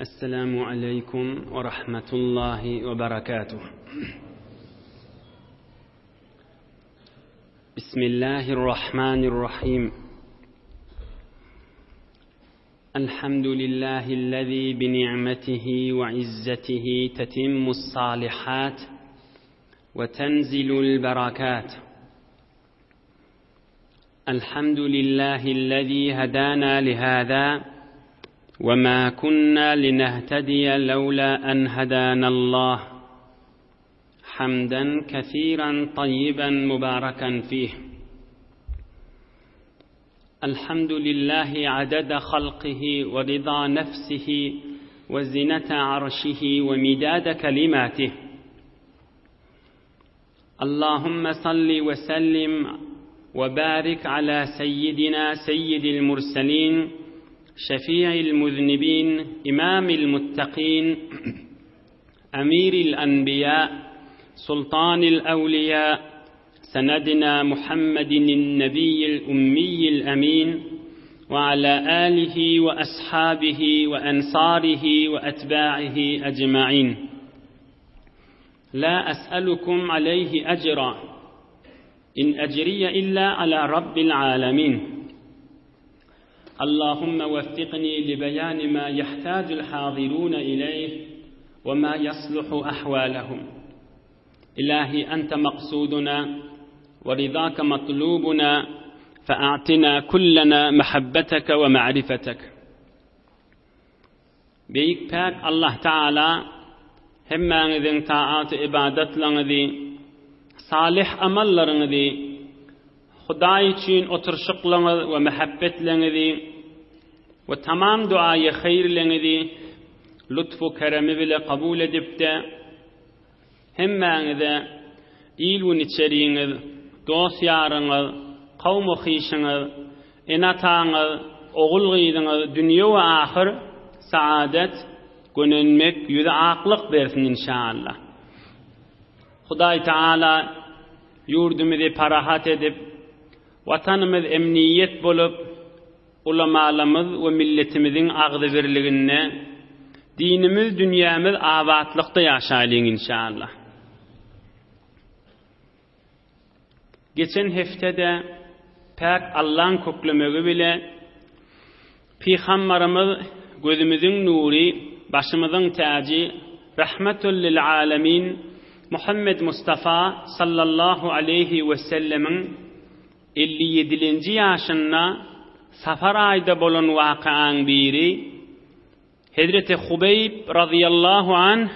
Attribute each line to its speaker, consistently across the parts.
Speaker 1: السلام عليكم ورحمة الله وبركاته. بسم الله الرحمن الرحيم. الحمد لله الذي بنعمته وعزته تتم الصالحات وتنزل البركات. الحمد لله الذي هدانا لهذا وما كنا لنهتدي لولا أن هدانا الله، حمدا كثيرا طيبا مباركا فيه. الحمد لله عدد خلقه ورضا نفسه وزنة عرشه ومداد كلماته. اللهم صل وسلم وبارك على سيدنا سيد المرسلين، شفيع المذنبين، إمام المتقين، أمير الأنبياء، سلطان الأولياء، سندنا محمد النبي الأمي الأمين، وعلى آله وأصحابه وأنصاره وأتباعه أجمعين. لا أسألكم عليه أجرا، إن أجري إلا على رب العالمين. اللهم وفقني لبيان ما يحتاج الحاضرون إليه وما يصلح أحوالهم. إلهي أنت مقصودنا ورضاك مطلوبنا، فأعطنا كلنا محبتك ومعرفتك. بيك باك الله تعالى هم ذن طاعات عبادت لنذي صالح أمل لنذي خداي چين اترشق لنذ ومحبت لنذي وتمام دعاء خير لنذي لطف وكرم بلا قبول دبتا. هم ذا إيل ونتشرين دوس يارن قوم خيشن إناتان أغلغيدن دنيا وآخر سعادة كننمك يدعى عقلق بيرثن إن شاء الله. خداي تعالى يوردمذي parahat edip vatanımız emniyet bulup ulamalarımız ve milletimizin ağdı birliğine, dinimiz, dünyamız avatlıkta yaşayalım inşallah. Geçen haftede pek Allah'ın koklumu bile Peygamberimiz gözümüzün nuri, başımızın tacı, rahmetul lil alemin Muhammed Mustafa sallallahu aleyhi ve sellemin 57. yaşında Safar ayda bolan vakıan biri Hazreti Hubeyb radıyallahu anh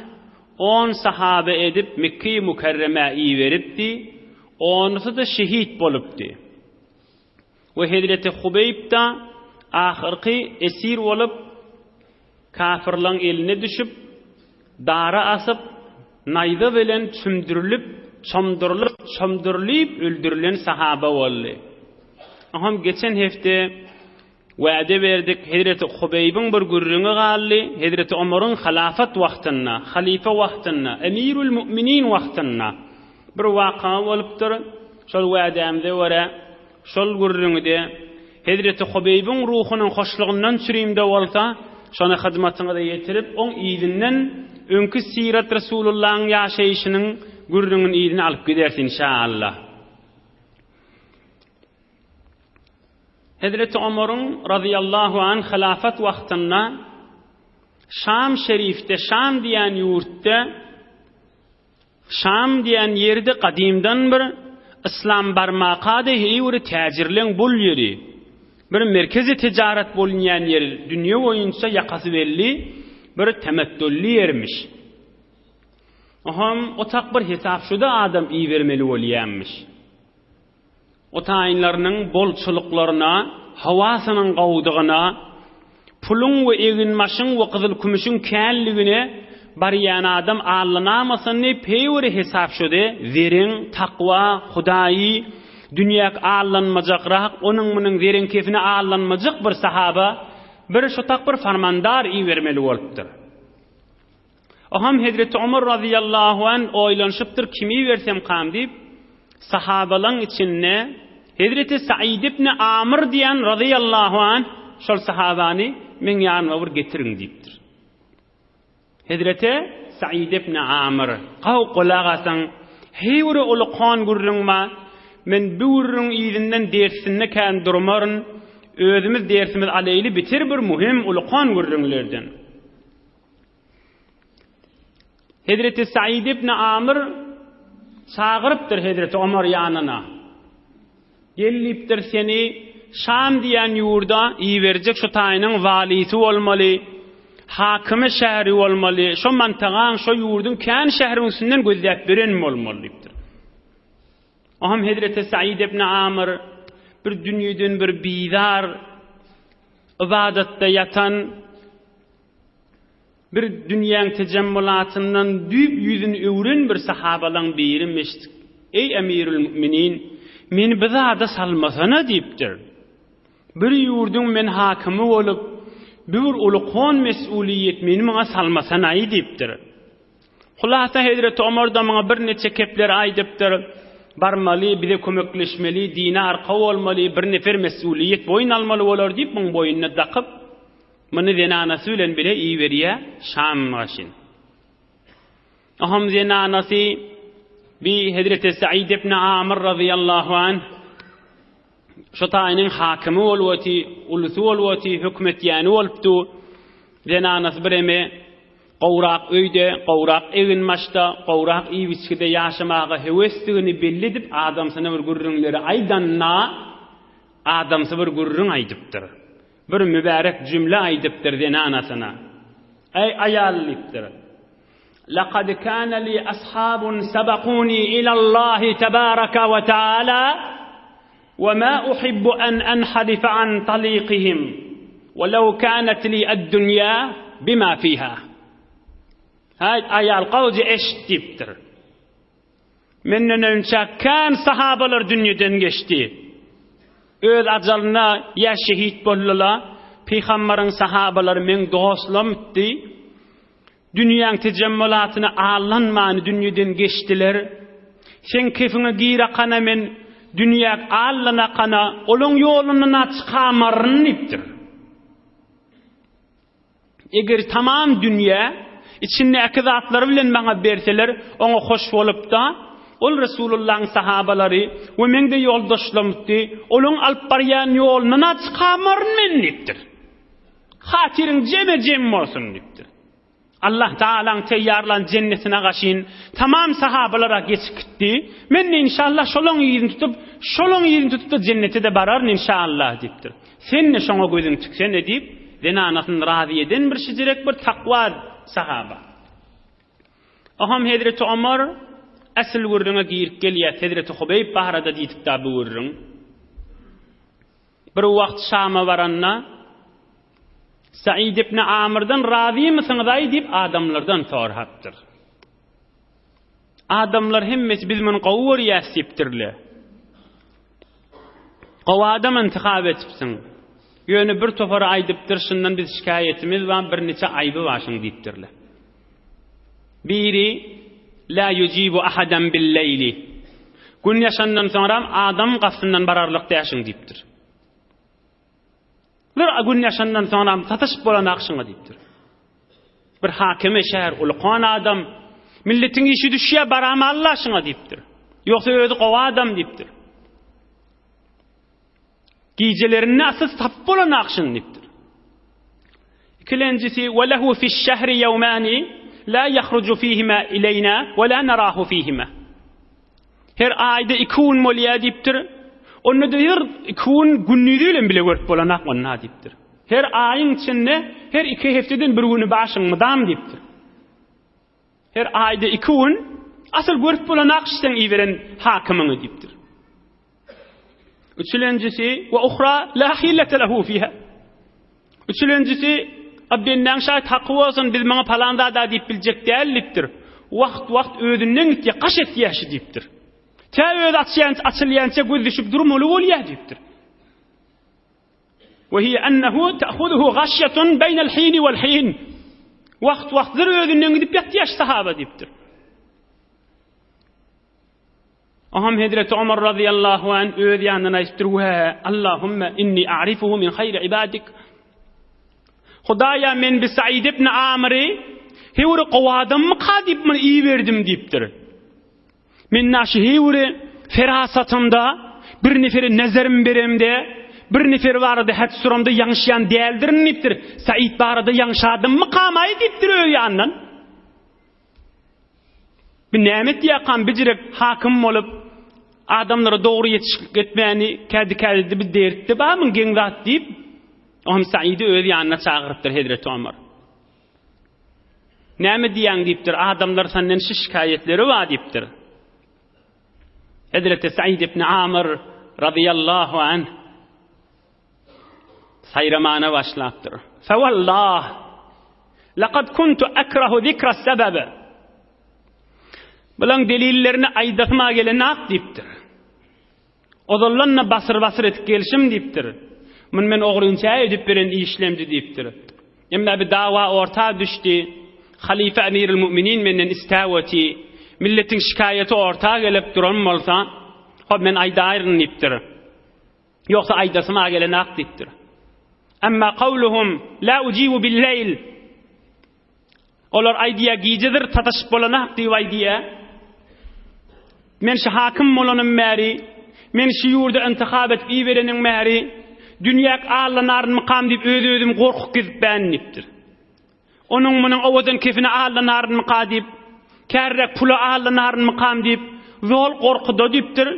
Speaker 1: 10 sahabe edip Mekke-i Mükerreme'yi veripti. 10'su da şehit boluptu. Ve Hazreti Hubeyb da ahirki esir olup kafirlerin eline düşüp dara asıp nayda bilen çömdürülüp öldürülen sahabe oldu. Aham geçen hafta vade verdik Hazreti Hubeyb'in bir gurrunu galli Hazreti Ömer'in halafet vaktına, halife vaktına, emirül müminin vaktına bir vaka oluptur. Şol vademde vara şol gurrunu de Hazreti Hubeyb'in ruhunun hoşluğundan süreyimde olsa şona hizmetine de yetirip on izinden önkü sirat Resulullah'ın yaşayışının gurrunun izini alıp gidersin inşallah. Hazreti Ömer'in radıyallahu anh halafet vaktında Şam şerifte, Şam diyen yurtta, Şam diyen yerde kadimden bir İslam barmaqadı heyuri tacirlen bul yeri. Bir merkezi ticaret bolunyan yeri, dünya boyunca yakası belli bir temettülli yermiş. Aham otak bir hesap şuda adam iyi vermeli oluyanmış. O tayinlarının bolçuluklarına, havasının qavdığına, pulun ve eginmaşın ve kızıl kümüşün kəlligine bariyan adam ağlanamasını peyveri hesap şuda verin, takva, hudayi, dünyak ağlanmacak, onun bunun verin kefine ağlanmacak bir sahaba, bir şutak bir farmandar iyi vermeli oluptur. Aham Hazreti Ömer radıyallahu anh oylanışıptır, kimi versem kam deyip, sahabaların içinde Hazreti Sa'id ibn Amr diyen radıyallahu anh şol sahabani men yanıma bir getirin deyiptir. Hazreti Sa'id ibn Amr qaw qulağasan hewre ulqan gurrunma men buurun izinden dersinne kan durmarın özümüz dersimiz aleyli bitir bir muhim ulqan gurrunlerden. Hazreti Sa'id ibn Amr çağırıptır Hazreti Ömer yanına. Geliptir seni Şam diyen yurda iyi verecek şu tayının valisi olmalı, hakimi şehri olmalı, şu mantağın, şu yurdun kan şehrin üstünden gözlep biren olmalı deyiptir. Aham Hazreti Sa'id ibn Amr bir dünyadan bir bidar, ibadette yatan, bir dünyanın tecemmülatından düp yüzün öwren bir sahabalan biri meştik. Ey emirül müminin, meni bizada salmasana deyiptir. Bir yurdun men hakimi olup, bir ulqon mesuliyet meni maňa salmasana deyiptir. Hulasa Hazreti Ömer da maňa bir neçe kepler aýdypdyr. Barmaly, bize kömekleşmeli, dine arka olmaly, bir nefer mesuliyet boyun almaly bolar deyip maň boyunna dakyp, meni zenanasy bilen bile iyi veriye Şam maşin. Aham zenanasy bi Hazreti Sa'id ibn Amr radıyallahu anh şu taýynyň hakimi bolwati, ulusu bolwati, hökmetýäni bolupdy. Zenanasy bireme qowrak öýde, qowrak egin maşda, qowrak iýbiçkide ýaşamaga hewesligini belli edip adamsyna bir gurrunlary aýdanna adamsy bir gurrun aýdypdyr. Bir mübarek cümle aýdypdyr zenanasyna. Ey ayal deyipdir. Laqad kana li ashabun sabaquni ila Allah tebaraka ve taala ve ma uhibbu an anhadifa an taliqihim walau kanat li ad-dunya bima fiha. Hay ayal qawji eşitipdir. Menden önce kan sahabalar dünýeden geçti. Öz ajalyna ya şehit boldular. Peýgamberiň sahabalary men dostlam etdi. Dünýäň tejemmülatyny allanmany dünýeden geçdiler. Sen kefine gira kana men dünýäk allana kana olaň ýolundan çykamaryn dipdir. Eger tamam dünýä içinde akidatları bilen bana berseler, ona hoş bolup da ol Resulullah'ın sahabalary we mende ýoldaşlarymdy, olaň alyp barýan ýoluna çykamaryn men dipdir. Hatirin jem bolsun dipdir. Allah Ta'ala'n teýýarlan jennetine gaşyn tamam sahabalara geçikdi. Men inşallah şolaň ýerini tutup da jennete de bararyn inşallah dipdir. Sen ne şoňa gözüň tüksen edip, denanasyny razy eden bir şejerek bir takwa sahaba. Aham Hazreti Ömer asl gurruna girip gelýär. Hazreti Hubeyb bahrada diýip da bu gurrun. Bir wagt Şam'a baranna Sa'id ibn Amr'dan razy mısınız diýip adamlardan sorapdyr. Adamlar hemmesi bizmen gowur ýasypdirler. Gow adam intihab etipsiň. Ýöne bir topara aýdypdyr, şundan biz şikayetimiz we bir neçe aýby başyň diýipdirler. Biri la yujibu ahadan bil leyli. Gün ýaşandan soňra adam gafsyndan bararlykda ýaşyň diýipdir. Bir gün ýaşandan soňra satyşyp bolan akşyňa diýipdir. Bir hakime şäher ulqan adam milletiň işi düşýär barama Allah şyňa diýipdir. Ýoksa öýdi gowa adam diýipdir. Giycelerini asıl tapıp bolan akşın diptir. İkincisi وَلَهُ فِي الشَّهْرِ يَوْمَانِ لَا يَخْرُجُ فِيهِمَا إِلَيْنَا وَلَا نَرَاهُ فِيهِمَا. Her ayda 2 gün molya diptir. Onu da her 2 gün günnüdüyle bile görüp bolan akşın diptir. Her ayın içinde her 2 hefteden bir günü başyňydan diptir. Her ayda 2 gün asıl görüp bolan akşyň iýeren hakimiňi diptir. Üçüncüsü ve uhra la hilete lehu fiha. Üçüncüsü abdendan şay takwasyň biz maňa palanda da diýip biljek dällikdir. Wagt özünden gitdi, gaş etdi ýaşy diýipdir. Täze açylýança göz düşüp durmaly bolýar diýipdir. Ve hiye ennehu ta'khuduhu ghasyatun beynel hin wal hin. Wagt özünden gidip ýatdy ýaş sahaba diýipdir. Aham Hazreti Ömer radıyallahu anh öz ýanyna aýdypdyr: "Allahumma inni a'rifuhu min hayri ibadik." Hudaýa men bi Sa'id ibn Amr'y Hewre qowadım mı kadip mi iyi verdim deyipdir. Men naşı hewre ferasatımda bir neferi nezerim beremde bir neferi barada hat suramda yanşyan değildirin deyipdir. Said barada yanşadım mı qamay deyipdir öýandan. Bir nämet ýakan bijirek hakim bolup adamlara doğru yetişip etmeni kädi bir dertdi bamın geňzat deyip Ohm Said'i öz ýanyna çagyrypdyr Hazrat Ömer. Näme diýen diýipdir, adamlar senden şikayetleri var diýipdir. Hazrat Said ibn Amr radıyallahu anh sayramana başlapdyr. Fa wallah laqad kuntu akrahu zikra sebebe. Bilen delillerini aýdatma gelenak diýipdir. Odollanna basır etip gelişim diýipdir. Men ogurunça edip beren işlemdi diýipdir. Emma bir dawa orta düşdi. Halife Emirul Müminin menden istawati. Milletin şikayeti orta gelip duran bolsa, hop men aýdaýaryn diýipdir. Ýoksa aýdasyma gelenak diýipdir. Amma qawluhum la ujibu bil-leyl. Olar aýdýa gijedir tataşyp bolanak diýip aýdýa. Men şu hakim bolanım märi, men şu ýurda intihab etip berenin märi, dünýäk allanaryn maqam diýip özüm gorkup gidip bännipdir. Onun munyň owadan kefine allanaryn maqam diýip, kärrek pula allanaryn maqam diýip, zol gorkuda diýipdir.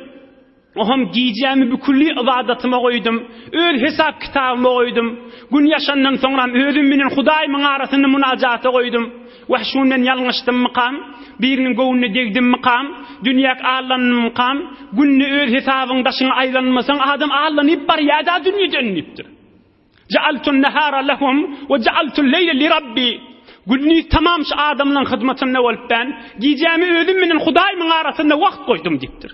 Speaker 1: Oham giyeceğimi bükülli ibadatyma goýdum, öl hesap kitabyma goýdum. Gün ýaşandan soňra özüm bilen Hudaýymyň arasyny munajaty goýdum. Wahşun men ýalňyşdym maqam, biriniň göwnüne degdim maqam, dünýäk Allah'ın maqam, günni öl hesabyň daşyna aýlanmasaň adam Allah'yny bar ýa-da dünýeden dipdir. Ja'altun nahara lahum we ja'altul leyla li rabbi. Günni tamam şu adamlaryň hyzmatyna bolup ben giyeceğimi özüm bilen Hudaýymyň arasyna wagt goýdum dipdir.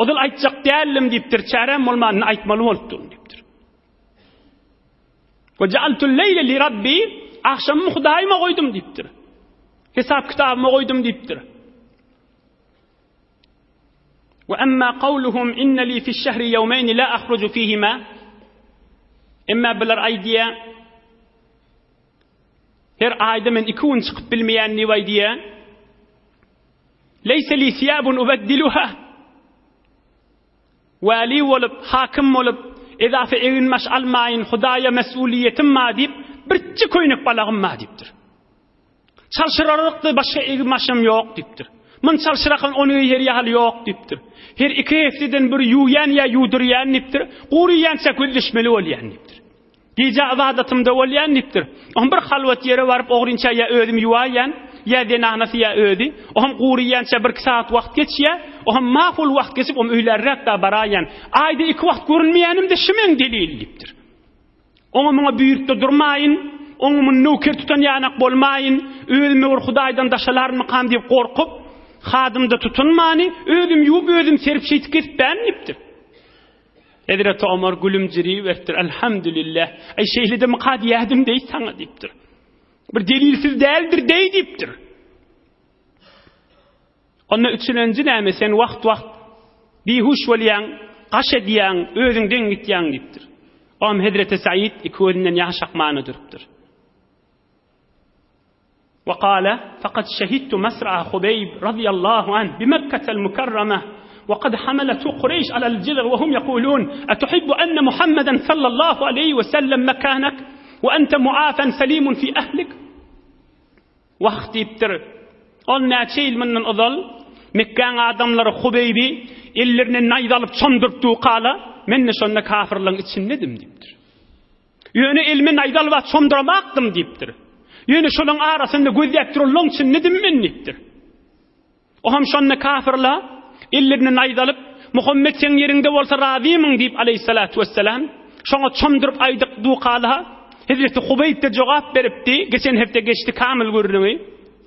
Speaker 1: Odal aýtjak dälim dipdir, çärem bolmany aýtmaly bolupdyr dipdir. Ve ja'altul leyla li rabbi, akşam Hudaýyma goýdum dipdir. Hesap kitabyma goýdum dipdir. Ve amma qawluhum inna li fi ash-shahri yawmayn la akhruju fihima. Emma biler aýdýa her aýda men 2 gün çykyp bilmeýänni aýdýa. Leysa li thiyabun ubaddiluha. Wali olup, hakim olup, edafe evin maş almayın, Hudaýa mesuliyetim ma deyip, birçi köýnek balagym ma deyipdir. Çalşyrarykdy başga evin maşym ýok deyipdir. Men çalşyrakan onu yer ýaly ýok deyipdir. Her 2 hefteden bir ýuýan ýa ýudurýan deyipdir. Gurýança köldüşmeli bolýan deyipdir. Gece ibadatymda bolýan deyipdir. On bir halwat ýere baryp ogurynça ýa özüm ýuwaýan, ýa denanasy ýa ödi. Ohm gurýança 1 saat wagt geçýä. Ohm maqul wagt geçip om öýlerräk da baraýan. Aýda 2 wagt görünmeýänimde şemeň delil dipdir. Oňa muňa büýürtde durmaýyn, oňa muny nöker tutan ýanak bolmaýyn, özüme bir Hudaýdan daşalarmy kan diýip gorkup, hadymda tutunmany, özüm ýuwup özüm serip şeýtip ketip bännipdir. Hazrat Ömer gülümjiri berdir, elhamdülillah. Ay şeýlede maqad ýadim deýip saňa diýipdir. Bir delilsiz däldir deýipdir. Onda üçünji näme sen wagt bihuş bolýan, gaş edýän, özüňden gitýän diýipdir. Am Hazrat Said ikodinden ýaşakmany durupdyr. Wa qala faqad shahidtu masra'a Khubayb radiyallahu anh bi Mekkah al-Mukarramah. وقد حملته قريش على الجلر وهم يقولون أتحب أن محمدا صلى الله عليه وسلم مكانك وأنت معافى سليم في أهلك وقت يبتر قلنا شيء من الأضل مكان آدملر خبيبي إلرن نايدالب صندرتو قال من نشان كافر لن اتشندم ديبتر يوني علم نايدالب صندرماقدم ديبتر يوني شلون آرسن قذيكتر لن اتشندم من ديبتر وهم شان كافر لا İllerini naydalıp, Muhammed sen yerinde olsa razıyımın deyip aleyhissalatu vesselam, şoňa çomdurup aydyk duqalaha, Hazreti Hubayb de jogap beripdi, geçen hepde geçti kamil görünüňi.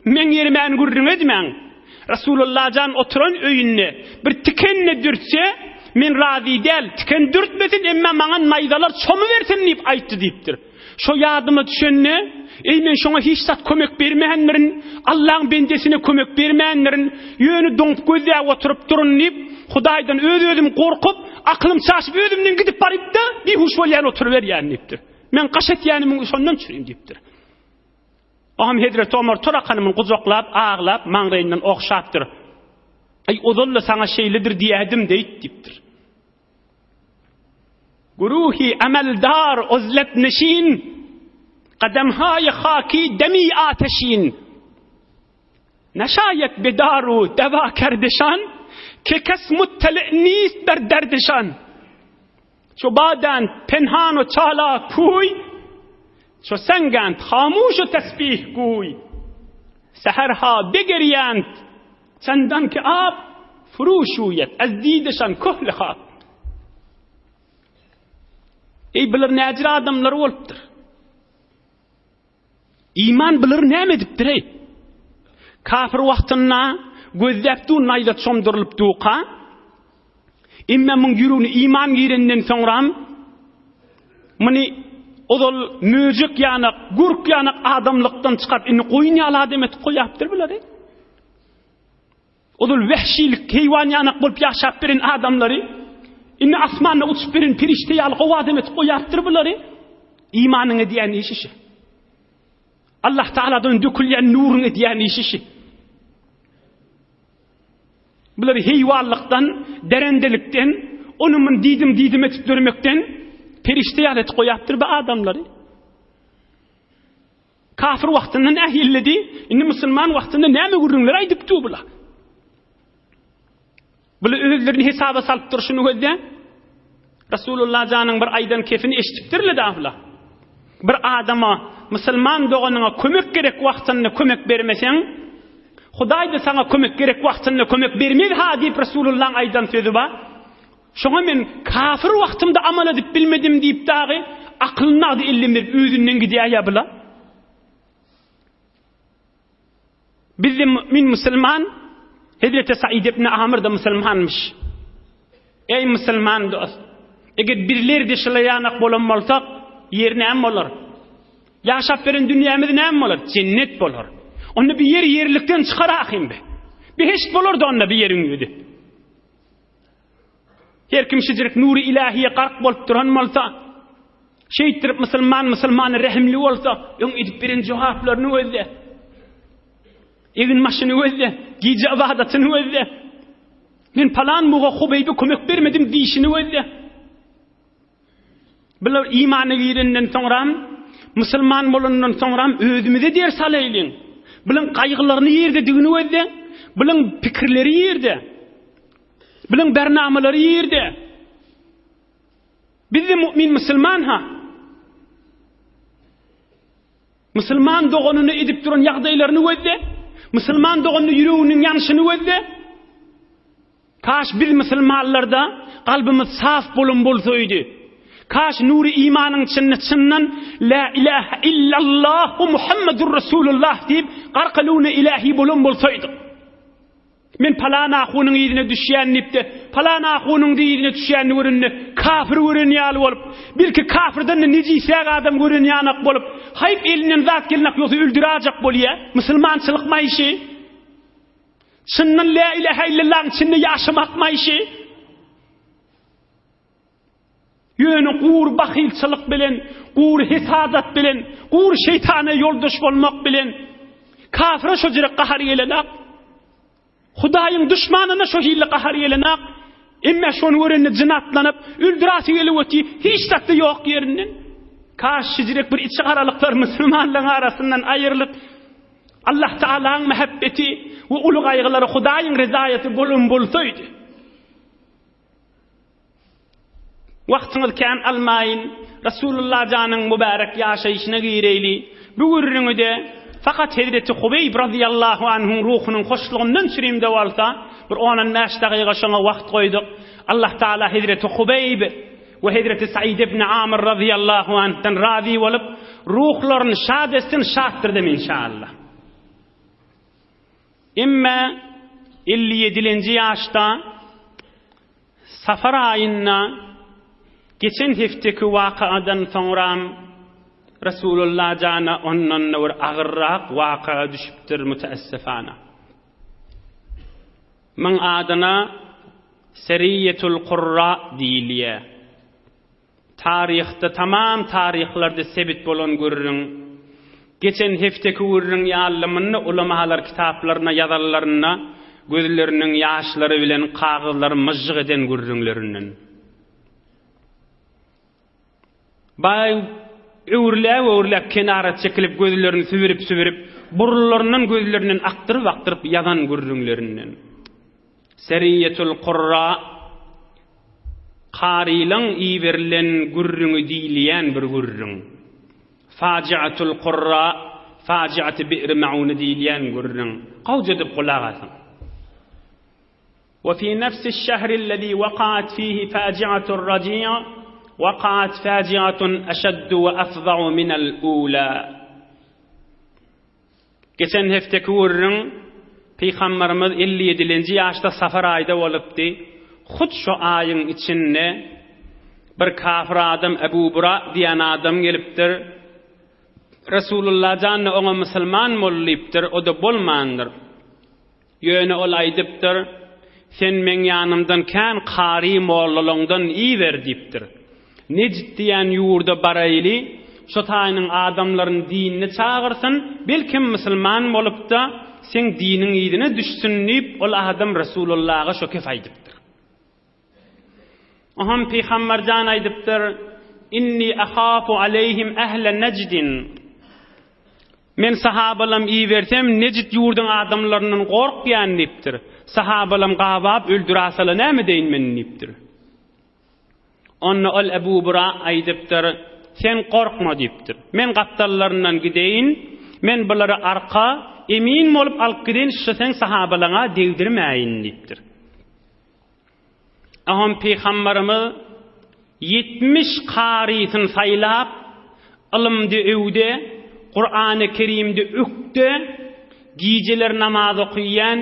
Speaker 1: Men ýerime görünmedimän. Rasulullah jan oturan öýünde bir tikenle dürtse, men razy däl, tiken dürtmesin emma maňa naydalar çomu bersin deyip aýtdy deyipdir. Şo ýadyma düşenne, ey men şoňa hiç sat kömek bermeýänlerin, Allah'ın bendesine kömek bermeýänlerin, ýöni doňup gözläp oturup durun deyip, Hudaýdan özüm gorkup, aklym çaşyp özümden gidip barypda, bir huş bolýan oturup berýän deyipdir. Men gaş etýänimi şondan çüreyim deyipdir. Aham Hazret Ömer Torak hanımın kucaklap, ağlap, mağrayından okşaptır. Ay ozolla sana şeylidir diyedim deyiptir. Guruhi ameldar ozlet neşin, kademhay haki demi ateşin. Neşayet bedaru deva kerdişan, ke kes muttali nist der derdişan. Ço baden penhan o çala kuy, ço sengant hamuş o tesbih kuy. Seherha begeriyant, çendan ki ab furuşuyet, az didişan kuhl khab. Ey bilir necir adamlar olupdur. İman bilir nem edipdir ey. Kafir vaxtına gözleptu nayda çomdurulup duqa. İmme mun yürüni iman girenden sonram mani odol müzik yanak, gurk yanak adamlıktan çıkap inni koyun yala demet koyaptır bilir ey. Odol vehşilik heyvan yanak bolup yaşap birin adamları inni asmanna uçup birin pirişte yal qova demet koyaptır bilir ey. İmanını diyen işi. Allah Teala'dan dökülyen nurunu diyen işi. Bunlar heyvallıktan, derendelikten, onumun didim etip dörmekten perişte yalet koyaptır be adamları. Kafir vaxtında ne hilledi, inni Müslüman vaxtında ne mi gurrunlar aydıp tuğbula. Bunlar özlerini hesaba salıp duruşunu gözde, Resulullah canın bir aydan kefini eşitiptirle dağla. Bir adama, Müslüman doğanına kömek gerek vaxtında kömek vermesen, Huday da sana kömek gerek vaxtında kömek vermedi ha deyip Resulullah'ın aydan sözü var. Şoňa men kafir vaxtımda amal edip bilmedim deyip dağı aklına da illimir özünden gidiyor bula. Bizim mümin Müslüman Hazreti Said ibn Amr da Müslümanmış. Ey Müslüman dost, eğer birler de şılayanak bolan bolsak yer näme bolar? Yaşap veren dünyamız näme bolar? Cennet bolar. Onu bir yerlikten çıkarakım be. Beheşt bolur da onunla bir yerin yedi. Her kim şidirik nuri ilahiye qarq bolup duran bolsa, şeytirip Müslümanı rehimli olsa, yon edip birin cevaplarını özde. Egin maşını özde, giyce abadatını özde. Men palan muğa Hubeybi kömek vermedim deyişini özde. Bilir imanı giyirinden sonram, Müslüman bolundan sonram özümüze der salaylin. Bilen kaygılarını yerde düğünü özde, bilen fikirleri yerde, bilen bernamaları yerde. Biz de mümin Müslüman ha. Müslüman doğanını edip duran yağdaylarını özde, Müslüman doğanını yürüğünün yanışını özde. Kaş biz Müslümanlarda kalbimiz saf bolun bolsaydı. Kaş nuri imanın çınnan la ilahe illallah Muhammedur Resulullah deyip qarqaluna ilahi bolun bolsaydı. Men palana ahunun yedine düşýän nipde, palana ahunun yedine düşýän görünni kafir görünýäl bolup, birki kafirden nejisä adam görünýänak bolup, hayp elinden zat gelnek ýoksa öldürajak bolýa, musulmançylyk maýşy. Çynnan la ilahe illallah içinde ýaşamak maýşy. Yönü qur bahilçilik bilen, qur hisadat bilen, qur şeytana yoldaş bolmak bilen, kafira şo jere qahar gelenak, Hudaýyň düşmanına şo hille qahar gelenak, emme şonu görende jinatlanyp, öldürasy gelýär, hiç tatly ýok ýerinden. Kaş şirek bir içi garalyklar Müslümanlaryň arasyndan aýrylyp, Allah Taala'nın muhabbeti we ulu gaýgylary Hudaýyň rizayaty bolun bolsaydy. Wagtyňyz kan almaýyn, Resulullah janyň mübarek ýaşaýyşyna gireyli. Bu gürrüňde fakat Hazreti Hubeyb radıyallahu anh'ın ruhunun hoşluğundan sürümde olsa, bir 10 daqiqa şoňa wagt goýdyk. Allah Taala Hazreti Hubeyb we Hazreti Said ibn Amr radıyallahu anh'tan razi bolup, ruhlaryny şad etsin, şadtyrdy inşallah. Imme 57-nji ýaşda Safar aýyna geçen hefteki wakadan sonra Resulullah jana ondan bir agyrrak waka düşüpdir müteessifana. Men adına Seriyetul Qurra diýilýär. Tarihte tamam tarihlerde sebit bolan görürüň Geçen hefteki urrun ýalymyny ulamalar kitaplarına ýazarlaryna gözleriniň ýaşlary bilen kagızlary myjyk eden gurrunlarynyň. Bay öwürläp kenara çekilip gözlerini sübürip burunlarynyň gözlerinden aktyryp ýazan gurrunlarynyň. Seriyetul Qurra qarilaň iýberilen gurrungy diýilýän bir gurrun. Faciatul Qurra, faciat bi'r maun diýilýän gurrun. Gawja dip gulak asyn. وفي نفس الشهر الذي وقعت فيه فاجعة الرجيع وقعت فاجعة أشد وأفظع من الأولى. Geçen hefteki urrun Peygamberimiz 57-nji ýaşda Safar aýda bolupdy. Hut şu aýyň içinde bir kafir adam Ebu Bura diýen adam gelipdir. Resulullah janyny oňa musulman bolýapdyr, o da bolmandyr. Ýöne ol aýdypdyr, sen men ýanymdan kän qari mollalaňdan iyi ber diýipdir. Nejd diýen ýurda baraýly, şu taýynyň adamlaryň dinini çağırsyn, belkim musulman bolup da sen diniň ýerine düşsün diýip ol adam Resulullah'a şo kefaýdypdir. Aham Peygamber jan aýdypdyr, inni akhafu aleyhim ahle Nejdin. Men sahabalam iyi versem Nejd ýurdyň adamlarynyň gorkýan diýipdir. Sahabalam gabap öldüräsele näme deýin men diýipdir. Onna ol Ebu Bura aýdypdyr, sen korkma diýipdir. Men gaptallaryndan gideýin, men bulary arka emin bolup alyp gideýin, şu sen sahabalaňa degdirmäýin diýipdir. Aham Peygamberimiz 70 qariýyny saýlap, ilmde öwde, Qur'an-ı Kerim'de ökde, gijeler namaz okuyan,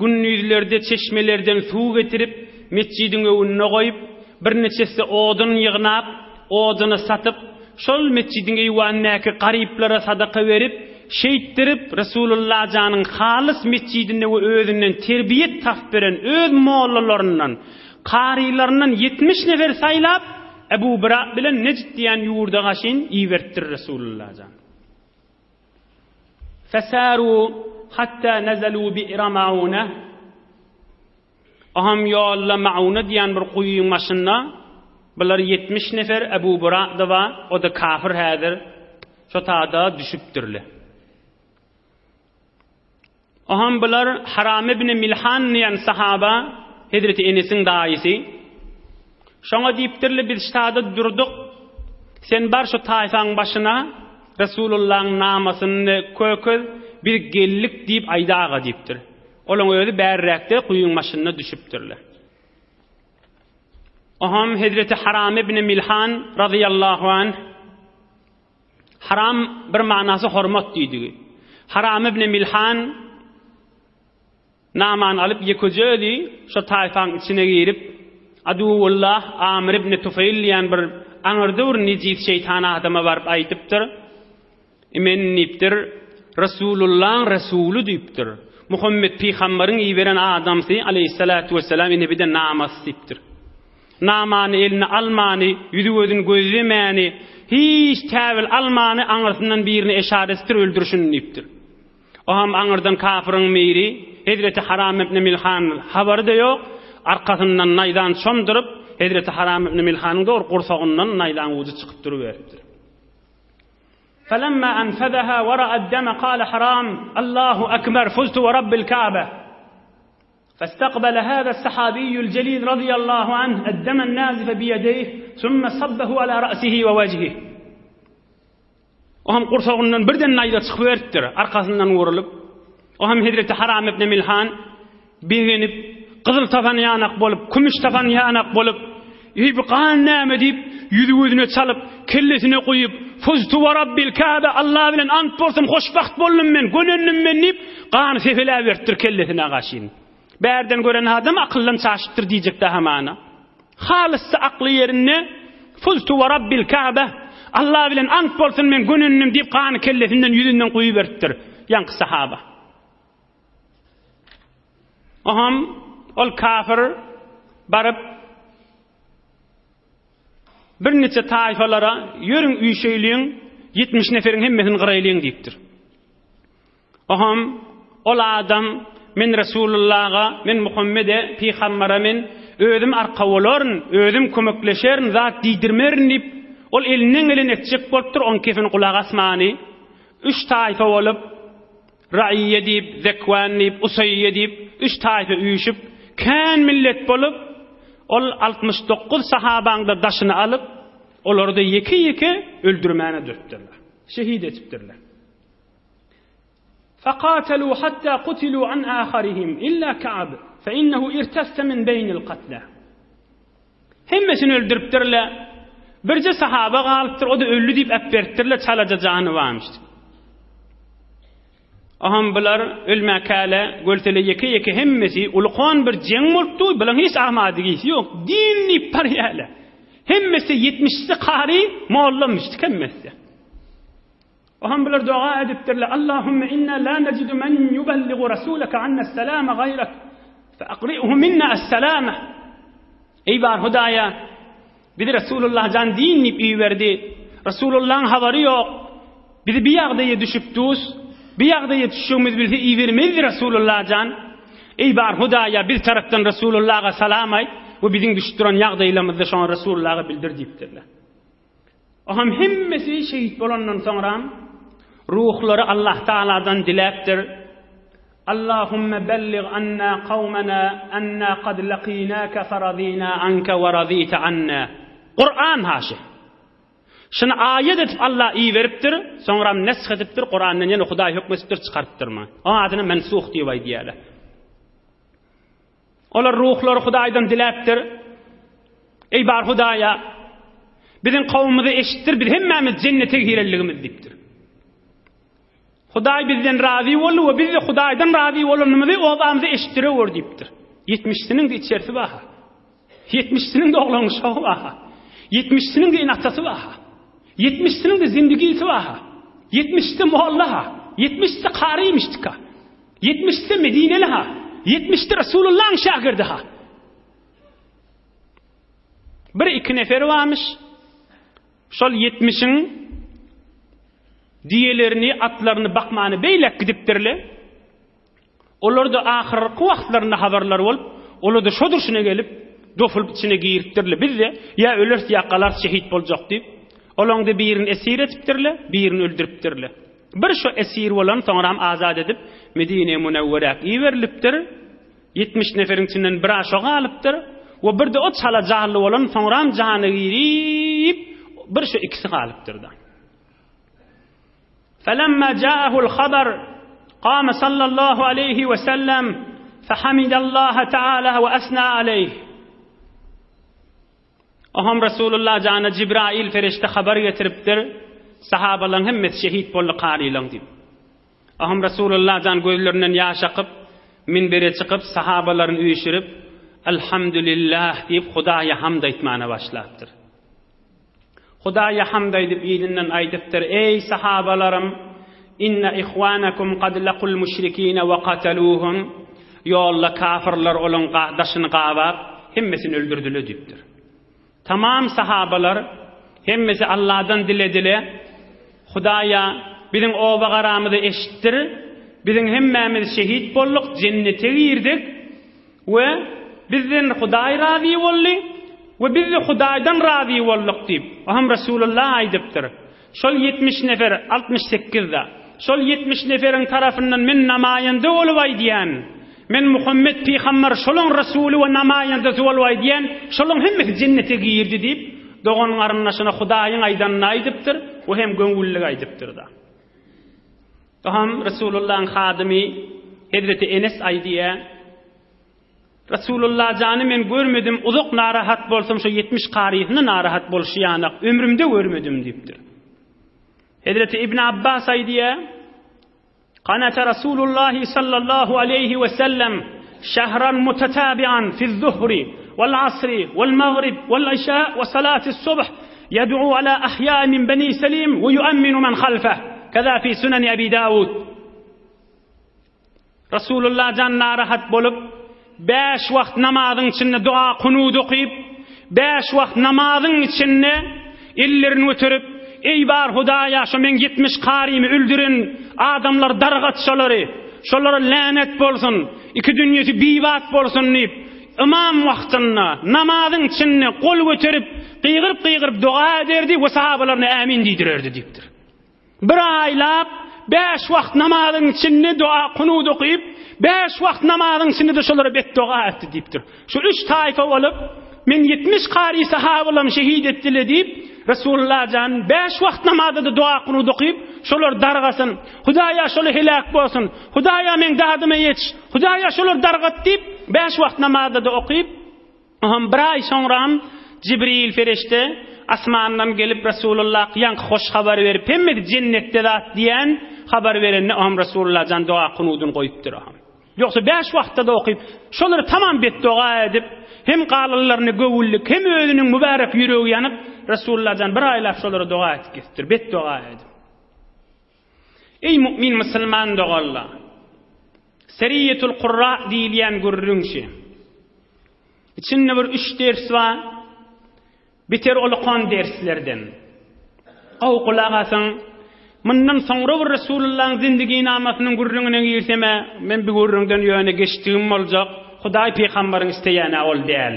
Speaker 1: gündüzlerde çeşmelerden su getirip, mescidin önüne koyup, bir neçesi odun yığnap, oduny satıp, şol mescidin eýwanyndaky garyplara sadaka verip, şeýitdirip, Resulullah janyň halys mescidinde we özünden terbiyet tap beren öz mollalaryndan, qariýlaryndan 70 nefer saýlap, Ebu Bura bilen Nejd diýen ýurda gaşyn iýbertdir Resulullah jan. فساروا حتى نزلوا بئر معونة. Aham yolla Mauna diýen bir quýuň maşynda bular 70 nefer Ebu Bura da var, o da kafir häzir. Şo taýda düşüpdirler. Aham bular Haram ibn Milhan diýen sahaba, Hazreti Enes'in daýysy. Şoňa diýipdirler, biz ştada durduk. Sen bar şu taýfaň başyna Resulullah'ın namasyny kököz bir gellik diýip aýdaga diýipdir. Olaň öýdi bärräkde quýuň maşynyna düşüpdirler. Aham Hazreti Haram ibn Milhan radıyallahu anh, Haram bir manasy hormat diýdi. Haram ibn Milhan naman alyp ýeköjeli, şo taýfaň içine girip Adullah Amir ibn Tufayl diýen bir aňyrdyr nijis şeytan adama barıp aýdypdyr. Men nipdir Resulullah Resulü diýipdir. Muhammed Peygamberiň iýberen adamsy aleyhissalatu vesselam ine bir de namas diýipdir. Namany eline almany, ýüzüňden gözlemäni, hiç täwil almany aňyrsyndan birini eşaretdir öldürüşini diýipdir. Aham aňyrdan kafirin miri Hazreti Haram ibn Milhan habary da ýok, arkasyndan naýdan çomdurup Hazreti Haram ibn Milhanyň dor gursagyndan naýdan uzy çykyp duruveripdir. فلما أنفذها ورأى الدم قال حرام الله أكبر فزت ورب الكعبة. فاستقبل هذا الصحابي الجليل رضي الله عنه الدم النازف بيديه ثم صبه على رأسه ووجهه. وهم قرصغنن birden naýda çykyp beripdir, arkasyndan wurulup. Oham Hazreti Haram ibn Milhan begenip, gyzyl tapan ýanak bolup, kümüş tapan ýanak bolup, ýyp gan näme diýip, ýüzü gözüne çalyp, kellesine goýup, "Fuztu wa rabbil Kaaba, Allah bilen ant bolsam hoşbaht boldum men, gönendim men" diýip, gan sefele beripdir kellesine gaşyn. Bärden gören adam akyllan çaşypdyr diýjek de hamana. Halysy akly ýerine "Fuztu wa rabbil Kaaba, Allah bilen ant bolsam men, gönendim" diýip, gan kellesinden ýüzünden goýup beripdir ýanky sahaba. Aham ol kafir barıp bir neçe taýfalara ýörüň üýşeýliň 70 neferin hemmesini gyraylyň diýipdir. Aham ol adam men Resulullah'a, men Muhammed'e, Peygamber'e men özüm arka bolaryn, özüm kömekleşerin, zat diýdirmerin diýip ol elinden eline etjek bolupdyr, on kefin kulak asmany 3 taýfa bolup Ra'iye diýip, Zekwan diýip, Usayye diýip 3 taýfa üýüşüp kän millet bolup ol 69 sahabaňda daşyny alyp olary da ýeki öldürmäne döpdirler. Şehit etipdirler. فقاتلوا حتى قتلوا عن آخرهم إلا كعب فإنه ارتث من بين القتلى. Hemmesini öldürüpdirler. Birce sahaba galypdyr, o da öldü diýip äpbertdirler, çalajajany barmyşdy. Aham bular ölmäkäle, göltele ýeke hemmesi ulqan bir jeň bolupdy, bilen hiç ahmadygysy ýok. Dinni parýala. Hemmesi 70'si qari mollamışdy hemmesi. Aham bular dua edipdirler. Allahümme inna la necidu men yuballigu rasulaka anna as-salama gayrak fa aqri'uhu minna as-salama. Ey bar Hudaya, bizi Resulullah can dinni biýerdi. Resulullah'ın habary ýok. Bizi bir ýagdaýa düşüpdüs, bir ýagdaýa düşüşimiz bizi iýermedi Resulullah can. Ey bar Hudaya, bir tarapdan Resulullah'a salam aýt we biziň düşüpdiren ýagdaýlarymyzda şoň Resulullah'a bildir diýipdirler. Aham hemmesi şehit bolandan soňra ruhlary Allah Taala'dan diläpdir. Allahümme bellig anna qawmana anna qad laqinaka faradina anka wa radita anna. Kur'an haşi. Şunu ayet etip Allah iyi veripdir, sonra nesh edipdir, Kur'an'dan yani Hudaý hükm etipdir, çıkarıpdyrma. O adyny mensuh diýip diýerler. Olar ruhlary Hudaýdan diläpdir. Ey bar Hudaýa, biziň kawmymy eşitdir, biz hemmemiz cennete girelligimiz diýipdir. Hudaý bizden razy bolu we biz de Hudaýdan razy bolanymyzy obamyzy eşitdirewer diýipdir. 70'siniň de içerisi baha. 70'siniň de oglany şowy baha. 70'siniň de inatçysy baha. 70'siniň de zindigisi baha. 70'si muhallaha. 70'si qariymişdika. 70'si Medineliha. 70'si Resulullah'ın şagirdiha. Bir iki nefer varmış. Şol 70'in diyelerini, atlarını bakmanı beylek gidipdirler. Olar da ahirki wagtlaryna habarlar bolup, olar da şodurşuna gelip doful içine giyiripdirler. Biz de ya ölers ya qalar şehit boljak diýip, olaňda birini esir etipdirler, birini öldüripdirler. Bir şu esir bolan soňram azad edip Medine Munawwara iwerilipdir. 70 neferin içinden bir aşa galypdyr. We bir de o çala jahly bolan soňram jahany girip bir şu ikisi galypdyr da. فلما جاءه الخبر قام صلى الله عليه وسلم فحمد الله تعالى وأثنى عليه. Aham Resulullah jana Cibrail ferişte haber getiripdir. Sahabalar hemmet şehit bolly qarilan diýip. Aham Resulullah jan gözlerinden ýaş akyp minbere çykyp sahabalaryny üýşürip elhamdülillah diýip Hudaýa hamd aýtmana başlapdyr. Hudaýa hamd aýdyp ýylynden aýdypdyr: ey sahabalarym, inna ihwanakum qad laqul müşrikina wa qataluhum. Ýolla kafirler olan daşyny gabap hemmesini öldürdüler diýipdir. Tamam sahabalar hemmesi Allah'dan dilediler. Hudaýa biziň oba garamyzy eşitdir. Biziň hemmemiz şehit bolduk, cennete girdik we bizden Hudaý razy boldy we biz de Hudaýdan razy bolduk diýip. Aham Resulullah aýdypdyr. Şol 70 nefer 68'da. Şol 70 neferin tarafından men namaýanda bolup aýdýan. Men Muhammed Peygamber şolun Resulü we namaýandasy bolup aýdýan, şolun hemmesi cennete girdi diýip, doganyň arnaşyna Hudaýyň aýdanyny aýdypdyr, we hem göňüllik aýdypdyr da. Aham Resulullah'ın hadimi Hazreti Enes aýdýa, Resulullah jany men görmedim, uzak narahat bolsam şu 70 qariýyny narahat bolşy ýanyk ömrümde görmedim diýipdir. Hazreti İbn Abbas aýdýa, قنت رسول الله صلى الله عليه وسلم شهرا متتابعا في الظهر والعصر والمغرب والعشاء وصلاة الصبح يدعو على أحياء من بني سليم ويؤمن من خلفه كذا في سنن أبي داود. رسول الله جان نarahat bolup 5 wagt namazın içinde dua kunud okuyup 5 wagt namazın içinde ellerini ötürüp ey bar Hudaya şu men 70 qarimi öldüren adamlar dargat şolara lanet bolsun, iki dünyası bibat bolsun deyip imam wagtynda namazyň içinde kol göterip qygyryp dua ederdi we sahabalarna amin diýdirerdi diýipdir. Bir aylap 5 wagt namazyň içinde dua kunut okyp 5 wagt namazyň içinde de şolara beddua etdi diýipdir. Şu 3 taýfa bolup men 70 qari sahabalarym şehit etdiler diýip Resulullah jan 5 wagt namazda dua kunut okyp şolar dargasyn. Hudaýa şolar helak bolsun. Hudaýa men dadyma ýetiş. Hudaýa şolar dargat diýip 5 wagt namazda okyp bir ay soňram Jibril ferişte asmandan gelip Resulullah ýanky hoş habar berip hemme jennetde zat diýen habar berende Resulullah jan dua kunudun goýupdyr. Ýoksa 5 wagtda da okyp şolary tamam beddua edip hem galylaryny gowullyk hem özüniň mübarek ýüregi ýanyp Resulullah jan bir aylap şolary dua etipdir, beddua edip. Ey mümin musulman dogallar. Seriyetul Qurra diýilýän görürüňşi. İçinde bir 3 ders var. Biter olqan derslerden. Awqulagasyň mundan soňra bir Resulullah'ın zindigi namasynyň gurrüňine girseme men bir gurrüňden ýöne geçdigim boljak. Hudaý peýgamberiň isteýäne ol däl.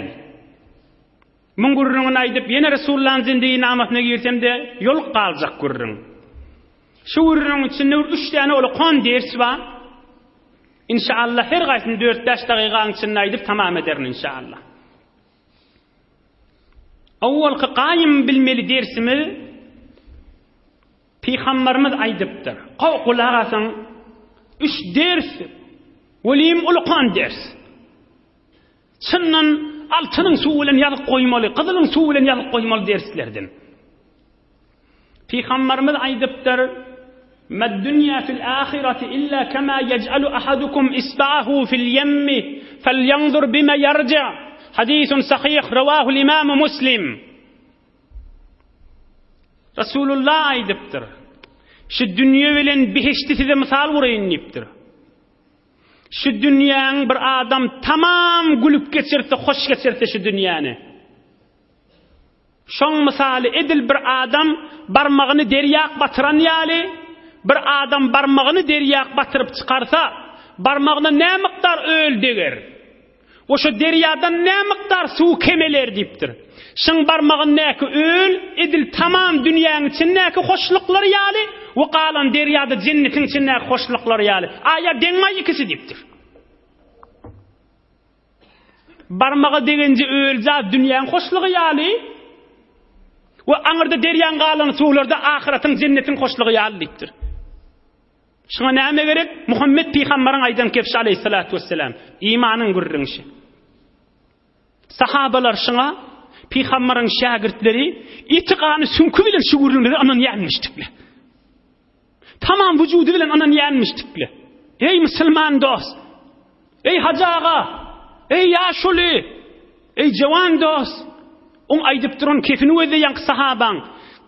Speaker 1: Mun gurrüňini aýdyp ýene Resulullah'ın zindigi namasyna girsemde ýol galjak gurrüň. Şu gurrüň içinde 3 tane olqan ders var. İnşallah her gaýsyny 4-5 dagygaň içinde aýdyp tamam ederin inşallah. Awwalky qaýym bilmeli dersimi Peygamberimiz aýdypdyr. Qawqulagasyň 3 ders welim ulqan ders. Çynnan altynyň suw bilen ýazyp goýmaly, gyzylyň suw bilen ýazyp goýmaly derslerden. Peygamberimiz aýdypdyr: "Mad dunya fil ahireti illa kama yec'alu ahadukum isba'ahu fil yemmi falyanzur bima yarja." Hadisun sahih rawahu al-Imam Muslim. Resulullah aýdypdyr. Şu dünýe bilen behişti size misal guraýyn diýipdir. Şu dünýäň bir adam tamam gülüp geçirse, hoş geçirse şu dünýäni. Şoň misaly edil bir adam barmagyny derýak batyran ýaly, bir adam barmagyny derýak batyryp çykarsa, barmagyna nä mikdar öl deger. Oşo deryadan ne miktar suw kemeler diýipdir. Şoň barmagyn näki öl, edil tamam dünýäň içindäki hoşluklar ýaly, we galan deryada jennetiň içindäki hoşluklar ýaly. Aýa deňme ikisi diýipdir. Barmagy degenji öl zat dünýäň hoşlugy ýaly, we aňyrda derýan galan suwlarda ahiretin jennetiň hoşlugy ýaly diýipdir. Şuna näme gerek? Muhammed peýgamberiň aýdan kepşi aleyhissalatu vesselam imanyň gurrüňşi. Sahabalar şuna peýgamberiň şagirtleri itiqany sünkü bilen şu gurrüňleri anan ýanmışdyklar. Tamam wüjudy bilen anan ýanmışdyklar. Ey musulman dost, ey hajaga, ey ýaşuly, ey jawan dost, on aýdyp duran kefini öýdýän sahabaň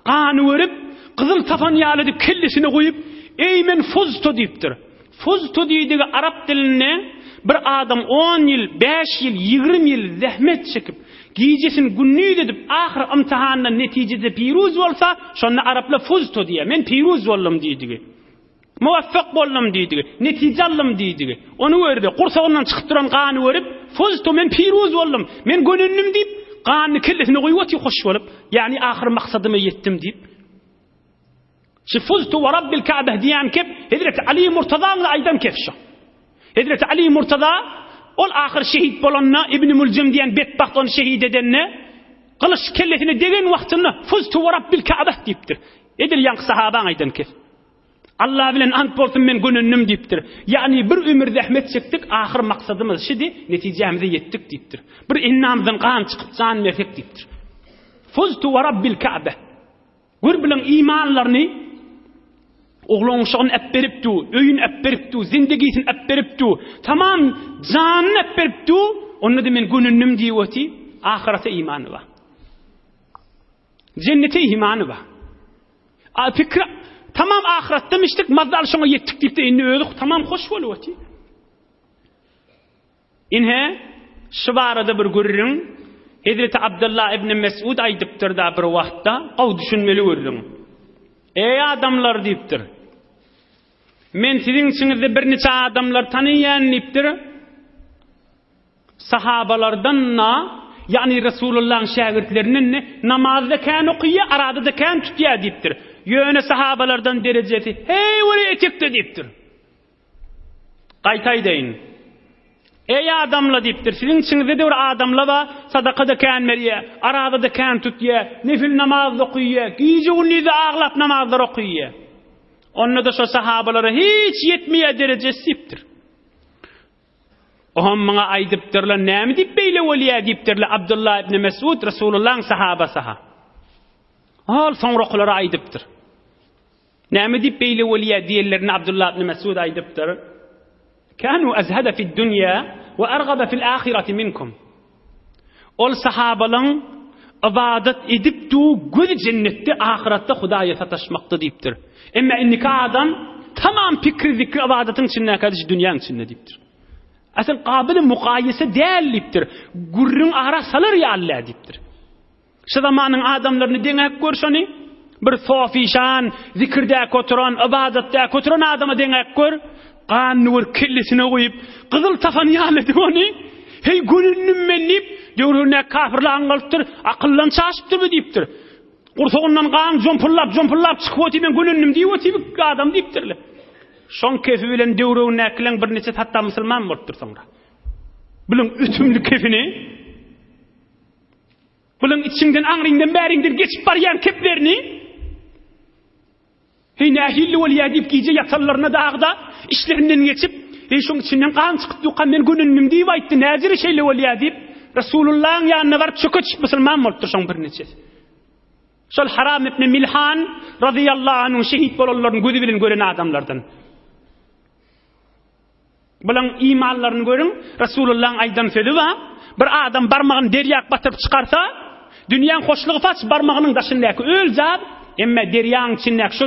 Speaker 1: gany görüp gyzyl tapan ýaly diýip kellesine goýup ey men fuztu diýipdir. Fuztu diýdigi arab dilinde bir adam 10 ýyl, 5 ýyl, 20 ýyl zähmet çekip gijesin günnüýt edip ahir imtihanyna netijede piruz bolsa, şonu arabla fuztu diýär. Men piruz boldum diýdigi. Muwaffaq boldum diýdigi. Netije aldım diýdigi. Onu gördi. Gursagyndan çykyp duran gany görüp, fuztu men piruz boldum. Men gönünnüm diýip gany kellesine goýup hoş bolup, ýani ahir maksadyma ýetdim diýip Fuztu ve Rabbil Ka'beh diyen kep Hazreti Ali Murtaza'nın aydan kefşi. Hazreti Ali Murtaza ol ahir şehit bolanna İbn Mulcim diyen bedbaht onu şehit edenine kılıç kellesini degen vaktinde Fuztu ve Rabbil Ka'beh deyiptir. Edil yank sahaban aydan kef. Allah bilen ant bolsun men gönünnüm deyiptir. Yani bir ömür zahmet çektik ahir maksadımız şidi neticemize yettik deyiptir. Bir innamızdan kan çıkıp can merhek deyiptir. Fuztu ve Rabbil Ka'beh. Gür bilen imanlarını oğlun şoğun epberiptu, öyün epberiptu, zindigisin epberiptu, tamam canın epberiptu, onu da men gönünnüm diyoti, ahirete imanı var. Cennete imanı var. Fikra, tamam ahiret demiştik, mazdal şoğuna yettik deyip de inni ödük, tamam hoş boluvati. İnhe, şu barada bir görürüm, Hazreti Abdullah ibn Mes'ud aydıptır da bir vaqtda, qav düşünmeli görürüm. Ey adamlar diýipdir. Men siziň içiňizde bir neçe adamlar tanıyan diýipdir. Sahabalardan yani Resulullah'ın şagirdlerinden namazda kan okuýa, arada da kan tutýa diýipdir. Ýöne sahabalardan derecesi hey were etekde diýipdir. Gaýtaý deýin. Ey adamlar diýipdir, siziň içiňizde bir adamlar ba, sadakada kan berýär, arada da kan tutýa, nefil namaz okuýar, giýje gündüz aglap namazlar okuýar. Onda da şu sahabalara hiç yetmeýär derecesi diýipdir. Oham maňa aýdypdyrlar, näme diýip beýle welýär diýipdirler. Abdullah ibn Mes'ud Resulullah'ın sahabasy ha. Al soňrakylara aýdypdyr. Näme diýip beýle welýär diýerlerini Abdullah ibn Mes'ud aýdypdyr. Kanu azhada fi'd dunya we argaba fi'l ahireti minkum. Ol sahabalyň ibadat edip du göz cennetde ahiretde Hudaýa sataşmakda diýipdir. Emma inniki adam tamam pikri zikri ibadatın içinde kardeş dünyanın içinde diýipdir. Asıl qabil mukayese değerliptir. Gurrun ara salır ya Allah diýipdir. Şu zamanın adamlarını deňek görşeni bir sofişan, zikirde oturan, ibadatda oturan adama deňek gör. Qan nur killisine goýup, gyzyl tafan ýalady ony. Hey gönünnüm menip, döwrüne kafirlaň galypdyr, akyllan çaşypdyr diýipdir. Gursagyndan qan jompurlap çykyp otyp men gönünnüm diýip otyp adam diýipdirler. Şon kefi bilen döwrüne kilen bir neçe hatta musulman bolupdyr soňra. Bilen ütümli kefini, bilen içiňden aňryňdan bäriňden geçip barýan keplerini, hey nahilli welýär diýip giýje ýatallarına dagda işlerinden geçip, hey şoň içinden qan çykypdy, qan men gönünnüm diýip aýtdy, näzir şeýle welýär diýip Resulullah'ın ýanyna barıp çöküp musulman bolupdyr şoň bir neçe. Şol Haram ibn Milhan radıyallahu anhu şehit bolanlaryň gözi bilen gören adamlardan. Bulan imanlaryny görün, Resulullah'ın aýdan sözi var. Bir adam barmagyny derýäk batyryp çykarsa, dünýäň hoşlugy faç barmagynyň daşyndaky öl zat, emma derýäň içindäki şu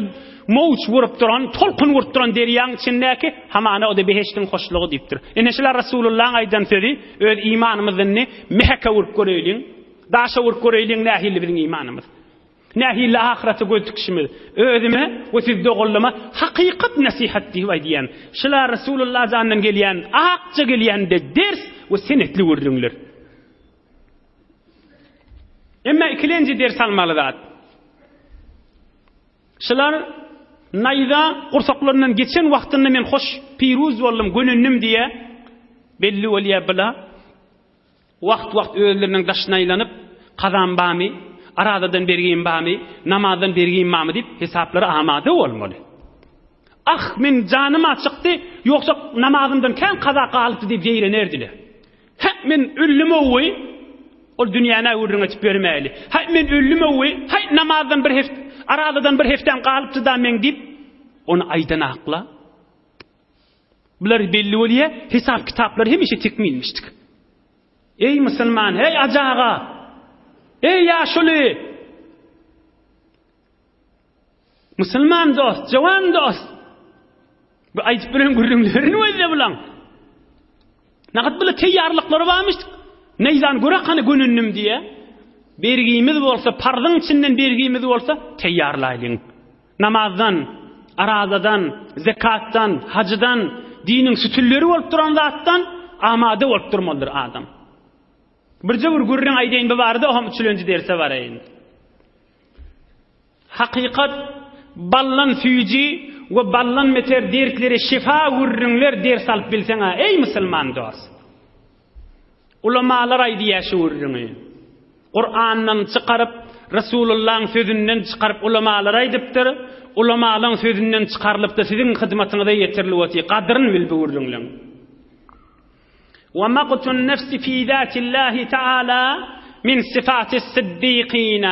Speaker 1: mowç vurup duran, tolkun vurup duran derýäň içindäki hamana o da beheştiň hoşlugy diýipdir. Eneşler Resulullah'ın aýdan sözi, öz imanymyzyny mehke vurup göreýliň, daşa vurup göreýliň nähili biziň imanymyz. Nähili ahirete götükşimiz, özüme we siz dogullama hakykat nasihat diýip aýdýan. Şular Resulullah zandan gelýän, akça gelýände ders we senetli wurduňlar. Emma ikilenji ders almaly zat. Şular naýda gursaklaryndan geçen wagtynda men hoş piruz boldum, gönünnüm diýe belli welýär bila. Wagt özleriniň daşyna aýlanyp, qazan bamy, aradadan bergin bamy, namazdan bergin bamy diýip hesaplary amada bolmaly. Ah men janyma çykdy, ýoksa namazymdan kan qaza galypdy diýip ýerenerdiler. Ha men öllüm owy, ol dünýäne urrun açyp bermäli. Ha men öllüm owy, hay namazdan bir heft, aradadan bir heften galypdy da men diýip onu aýdan akla. Bular belli bolýar, hesap kitaplary hemişe tekmilmişdik. Ey musulman, hey ajaga, ey yaşly, musulman dost, jawan dost, bu aýdyp bilen gürrüňlerini öýde bilen. Nagat bile teýýarlyklary barmyş. Neýdan göre qany gönünnüm diye. Bergimiz bolsa, parzyň içinden bergimiz bolsa teýýarlaýlyň. Namazdan, aradadan, zekatdan, hajydan, diniň sütülleri bolup duran zatdan amada bolup durmalydyr adam. Birje bir gürrüň aýdýan bardy, o hem üçlenji derse baraýyn. Hakykat ballan süýji we ballan meter derkleri şifa gürrüňler ders alyp bilseň, ey musulman dost. Ulamalar aýdýar şu gürrüňi. Qur'andan çykaryp, Resulullah'ın sözünden çykaryp ulamalar aýdypdyr. Ulamaların sözünden çykarylyp da siziň hyzmatyňyza ýetirilip oty. Gadryny bil bu gürrüňleň. وَمَقْتُ النَّفْسِ فِي ذَاتِ اللّٰهِ تَعَالَى مِنْ صِفَاتِ الصِّدِّيقِينَ.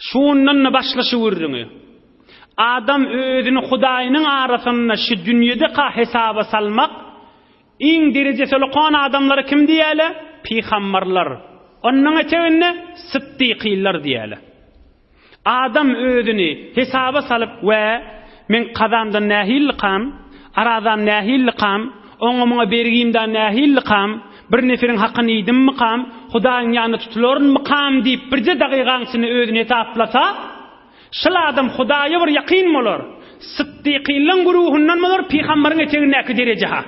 Speaker 1: Şundan başlaşı vurduğunu. Adam özünü Hudaýynyň arasynda şu dünýede hesaba salmak, iň derejesli olan adamlary kim diýäler? Peýgamberler. Onuň etebinde siddiqiller diýäler. Adam özünü hesaba salyp we men qazamdan nähil qam, aradan nähil qam, oňuma bergimden nähil qam, bir neferiň hakyny ýedimmi qam, Hudaýyň ýanyna tutulormy qam diýip birje dagygaň içinde özüne taplasa, Şol adam Hudaýa bir ýakyn bolar. Siddiqinlaň guruhundan bolar, peýgamberin etegindäki derejeha.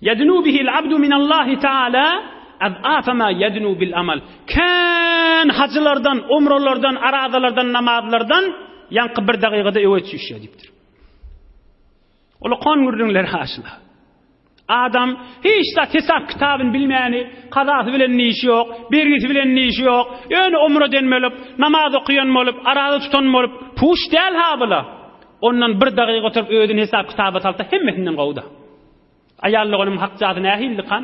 Speaker 1: Yadnu bihil abdu min Allah Taala az'afa ma yadnu bil amal. Kan hacılardan, umralardan, aradalardan, namazlardan ýanky bir dagygada öwet düşýär diýipdir. Ola kan gurrunlar haşla. Adam hiç de hesap kitabını bilmeyeni, kazası bilen ne işi yok, birgisi bilen ne işi yok, öyle umra denmelip, namaz okuyan molup, arada tutan molup, puş değil ha bula. Ondan bir dakika oturup ödün hesap kitabı salta hemmetinden qawda. Ayallıqının hak zatı nahilli kan,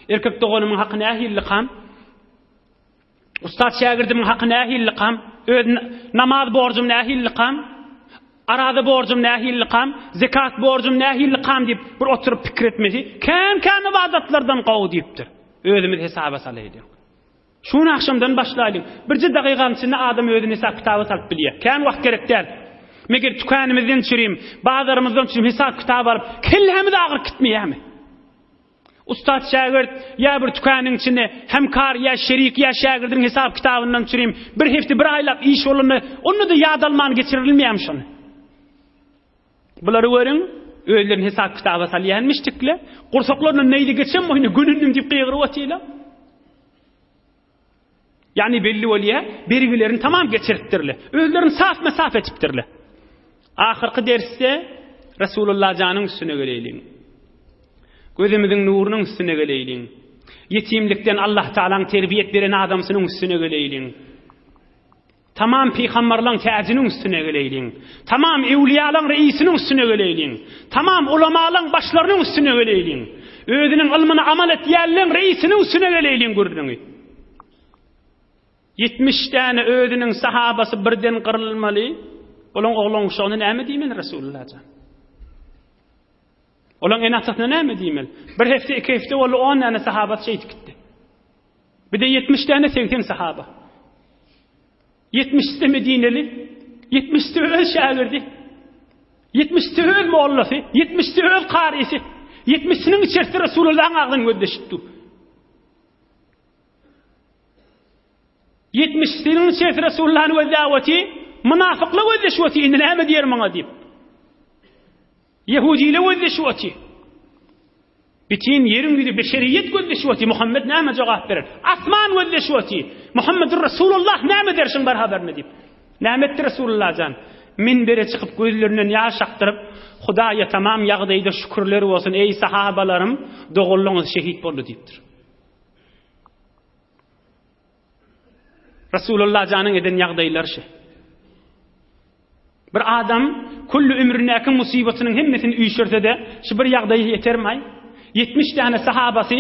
Speaker 1: erkek doğunumun hakkı nahilli kan, ustad şagirdimin hakkı nahilli kan, namaz borcum nahilli kan, arada borcum nahilli qam, zekat borcum nahilli qam dip bir oturup pikir etmesi, kan ibadatlardan qaw dipdir. Özümüz hesaba salaydy. Şunu akşamdan başlayalım. Birce daqiqanın içinde adam özüne hesap kitabı salıp bilýär. Kan wagt gerekdir. Meger tükanymyzdan çyryp, bazarymyzdan çyryp hesap kitabı alıp, kellemiz agyr gitmeýärmi? Ustad şagird ya bir tükanyň içinde hem kar ya şerik ya şagirdiň hesap kitabyndan çyryp, bir hefti bir aylap iş bolany, onu da ýad alman geçirilmeýärmi şonu? Buları görün, özlerin hesap kitabı salyanmıştıkla, kursaklarla neydi geçen mi? Gününün dip kıyıqırı vatıyla. Yani belli oluyor, belgilerini tamam geçirttirli. Özlerin saf mesafe etiptirli. Ahırkı derste, Resulullah canın üstüne geleylin. Gözümüzün nurunun üstüne geleylin. Yetimlikten Allah Teala'nın terbiyet veren adamsının üstüne geleylin. Tamam peygamberlerin tacının üstüne geleylin. Tamam evliyaların reisinin üstüne geleylin. Tamam ulamaların başlarının üstüne geleylin. Özünün ilmini amal etýärlerin reisinin üstüne geleylin gördüňiz. 70 tane özünün sahabası birden qırılmaly. Olan oğlan uşağına näme diýmen Resulullah can? Olan enatyna näme diýmen? Bir hefte, iki hefte bolu 10 tane sahabat şehit gitdi. Bir de 70 tane 80 sahaba. 70'te Medineli, 70'te öl şagirdi, 70'te öl muallafı, 70'te öl qarisi, 70'sinin içerisinde Resulullah'ın ağzını göddeşitdi. 70'sinin içerisinde Resulullah'ın veddavati, münafıkla göddeşvati, indi näme diýer maňa diýip. Yahudiyle göddeşvati. Bitin yerin gibi beşeriyet göddeşvati, Muhammed näme jogap berer? Asman göddeşvati. Muhammedur Resulullah näme dersin bar haberini diýip. Nämetdir Resulullah can. Minbere çıkıp gözlerinden yaş aktarıp, Hudaýa tamam ýagdaýda şükürler bolsun ey sahabalarym, dogullaňyz şehit boldy diýipdir. Resulullah janyň eden ýagdaýlar şu. Bir adam kullu ömründäki musibatynyň hemmesini üýşürse-de, şu bir ýagdaýy ýetermeý. 70 tane sahabası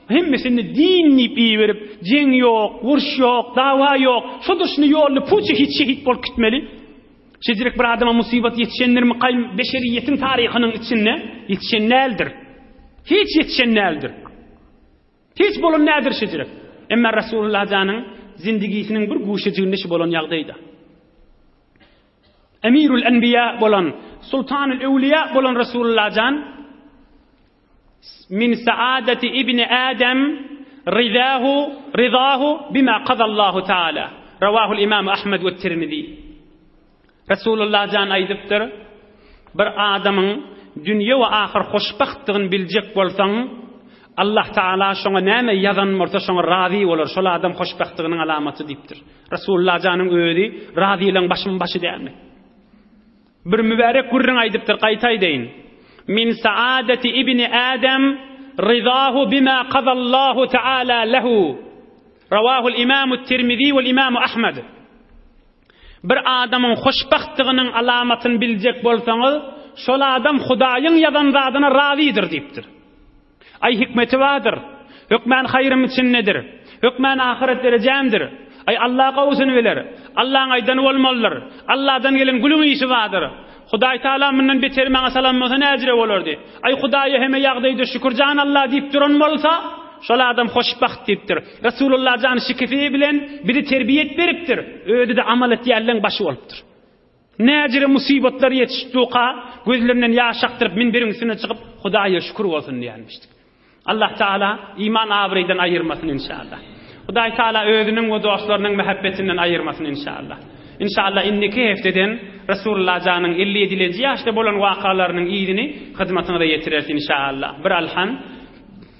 Speaker 1: hemmesini dinni biýerip, jeň ýok, wurş ýok, dawa ýok, şudur şunu ýolly puçy hiç şehit bolup gitmeli. Şeýdirek bir adama musibat ýetişenler mi qaym beşeriýetiň taryhynyň içinde ýetişen nädir? Hiç ýetişen nädir? Hiç bolan nädir şeýdirek? Emma Resulullah janyň zindigisiniň bir guşajygynda şu bolan ýagdaýda. Emirul Enbiya bolan, Sultanul Evliya bolan Resulullah jan min saadati ibni Adam ridahu bima qada Allahu Taala. Rawahu al-Imam Ahmed ve Tirmizi. Resulullah jan aýdypdyr, bir adamyň dünýä we ahir hoşbagtlygyny biljek bolsaň, Allah Taala şoňa näme ýazanmasa şoňa razy bolar. Şol adam hoşbagtlygynyň alamaty diýipdir. Resulullah janyň öýdi razylygyň başyň başy dälmi? Bir mübarek gurrun aýdypdyr, gaýtaýdyň. Min saadati ibni Adam ridahu bima qada Allahu Taala lahu. Rawahu al-Imam at-Tirmizi ve al-Imam Ahmed. Bir adamın hoşbagtlygynyň alamatyny biljek bolsaňyz, şol adam Hudaýyň ýazan zadyna razydyr diýipdir. Ay hikmeti vardır. Hükmen hayrım için nedir? Hükmen ahiret derejemdir. Ay Allah qawsyny biler. Allah'ın aydan bolmalydyr. Allah'dan gelen gülüň işi vardır. Hudaý Taala menden beter maňa salam bolsa näjire bolardy. Ay Hudaýa heme ýagdaýda şükürjan Allah diýip duran bolsa, şol adam hoşbaht diýipdir. Resulullah jany şikifi bilen biri terbiyet beripdir. Öýde de amal etýärleň başy bolupdyr. Näjire musibatlar ýetişdiňka gözlerinden ýaş aktyryp minberiň üstüne çykyp Hudaýa şükür bolsun diýmişdik. Allah Taala iman abriýden aýyrmasyn inşallah. Hudaý Taala özüniň we dostlarynyň mehabbetinden aýyrmasyn inşallah. İnşallah inniki hefteden Resulullah janyň 57-nji ýaşda bolan wakalarynyň ýygyny hyzmatyna da ýetirersin inşallah. Bir alhan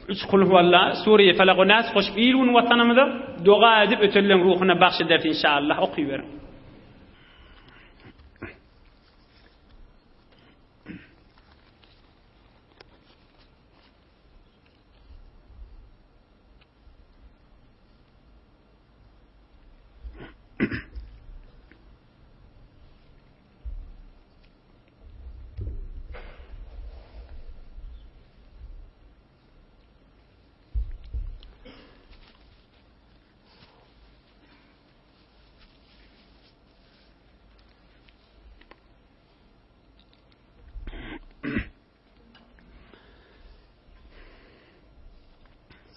Speaker 1: 3 kul huwallah Suriye Falaq we Nas goşup ýylgyň watanymyza doga edip ötelen ruhuna bagş edersin inşallah. Okuýberin.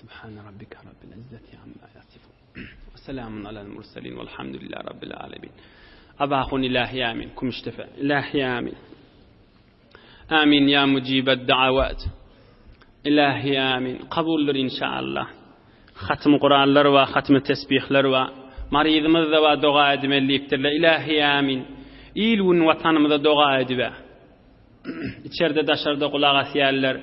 Speaker 1: سبحان ربك رب العزة عما يصفون وسلام على المرسلين والحمد لله رب العالمين. أباخون إلهي آمين. كم اشتفى إلهي آمين. آمين يا مجيب الدعوات. إلهي آمين. قبول لر إن شاء الله. ختم قرآن لروا ختم تسبيح لروا مريض مذوا دعاء دملي بتر إلهي آمين. إيلون وطن مذ دعاء دبا. إتشرد دشرد قلاغ ثيالر.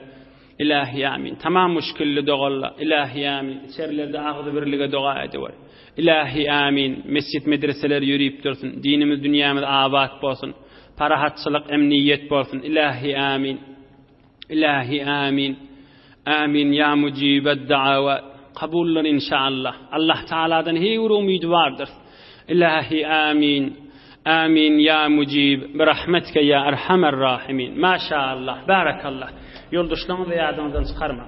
Speaker 1: İlahi amin. Tamam müşkilli doğalla. İlahi amin. İçerilerde ağzı birliğe dua ediyor. İlahi amin. Mescid medreseler yürüyüp dursun. Dinimiz dünyamız abat olsun. Parahatçılık, emniyet olsun. İlahi amin. İlahi amin. Amin ya mucibed da'avat. Kabullar inşallah. Allah Teala'dan her umid vardır. İlahi amin. Amin ya mucib. Birahmetke ya erhamer rahimin. Maşallah. Barakallah. Yoldaşlarını da yardımdan çıkarma.